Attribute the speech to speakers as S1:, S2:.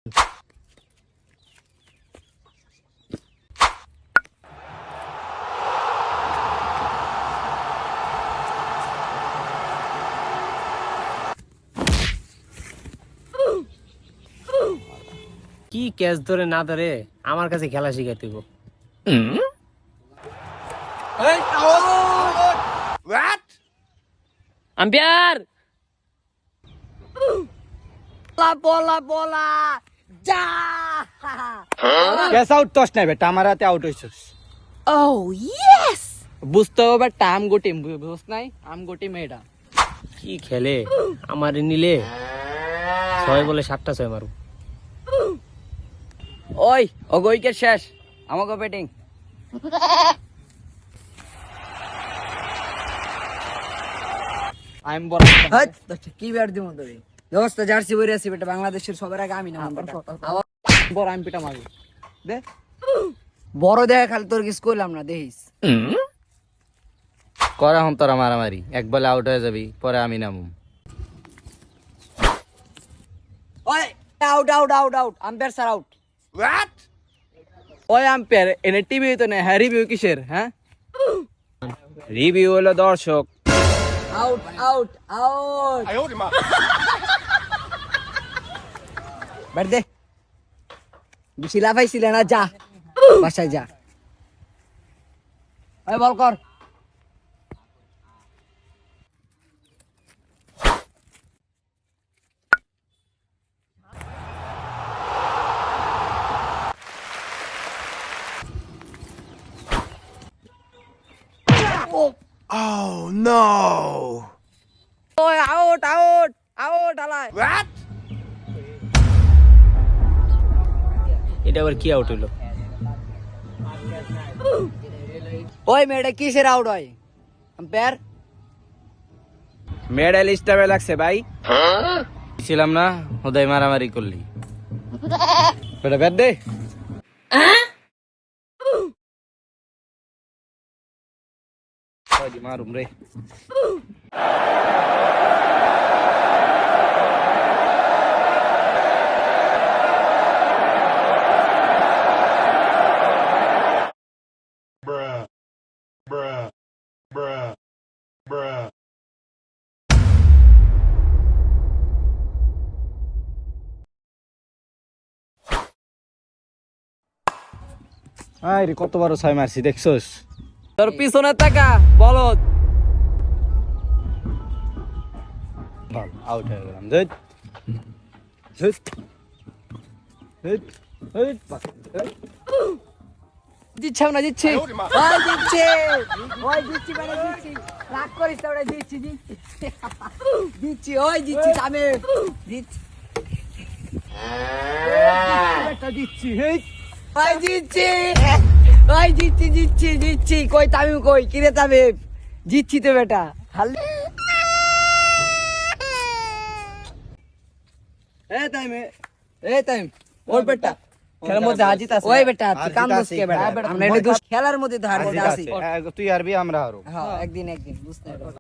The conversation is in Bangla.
S1: কি ক্যাচ ধরে না ধরে আমার কাছে খেলা শিখাইতে গো। আম্পায়ার বলা বলা যা
S2: ক্যাচ আউট তোস না বেটা, আমার হাতে আউট হইছস।
S3: Oh, yes!
S2: বুঝতে হবে বেটা, আম গোটিম বুঝছ নাই, আম গোটিম এটা।
S1: কি খেলে আমার নিলে 6 বলে 7টা 6 মারু।
S2: ওই ওগো উইকেট শেষ, আমাকে ব্যাটিং। আই এম বড়
S3: কি ব্যাট দিব তোরে দোস্ত, জার্সি পরে আছি বেটা, বাংলাদেশের সবার আগে আমি না
S2: বড় আম পিটা মারবো দে।
S3: বড় দেখা খালি তোর কিছু কইলাম না দেখিস।
S2: করা হম তোরা মারামারি, এক বলে আউট হয়ে যাবি, পরে আমি নামুম।
S3: ওই out out out out, umpire sir out.
S2: ওই আম্পায়ার এনে টিভি তো না, হ্যাঁ রিভিউ কিসের? হ্যাঁ রিভিউ হলো দর্শক।
S3: আউট আউট আউট ব্যাট দে, বেশি লাফাইছিলে না, যা বাসায় যা। ওই বল কর। ওই আউট আউট আউট আলাই।
S1: এটা আবার কি আউট হইলো?
S3: ওই মেয়েটা কিসের আউট হয় আম্পায়ার?
S2: মেডেল স্টাবে লাগছে ভাই। ছিলাম না, ওদাই মারামারি করলি। বেটা ব্যাট দে। মারুম রে। আরে কত বড় 6 মারছি দেখছস? তোর পিছনে তাকা বলদ। আউট হয়ে গেলাম। ধুত ধুত ধুত ধুত।
S3: দিচ্ছি আমরা, দিচ্ছি ওই দিচ্ছি, ওই দিচ্ছি মানে দিচ্ছি, রাগ করিস না, ওটা দিচ্ছি দিচ্ছি দিচ্ছি, ওই দিচ্ছি আমি দিচ্ছি
S2: দিচ্ছি হেই
S3: ওই দিচ্ছি, ওই দিচ্ছি দিচ্ছি দিচ্ছি। কই তামিম কই? কিরে তামিম, দিচ্ছি তো বেটা।
S2: এ টাইম
S3: ওর বেটা
S2: খেলার মধ্যে হাজিত আছে।
S3: ওই বেটা তুই কাম দোস কে বেটা? আমরা এটা দোস খেলার মধ্যে তো হার আছি।
S2: তুই হারবি আমরা হারবো।
S3: হ্যাঁ একদিন একদিন বুঝতে পারবো।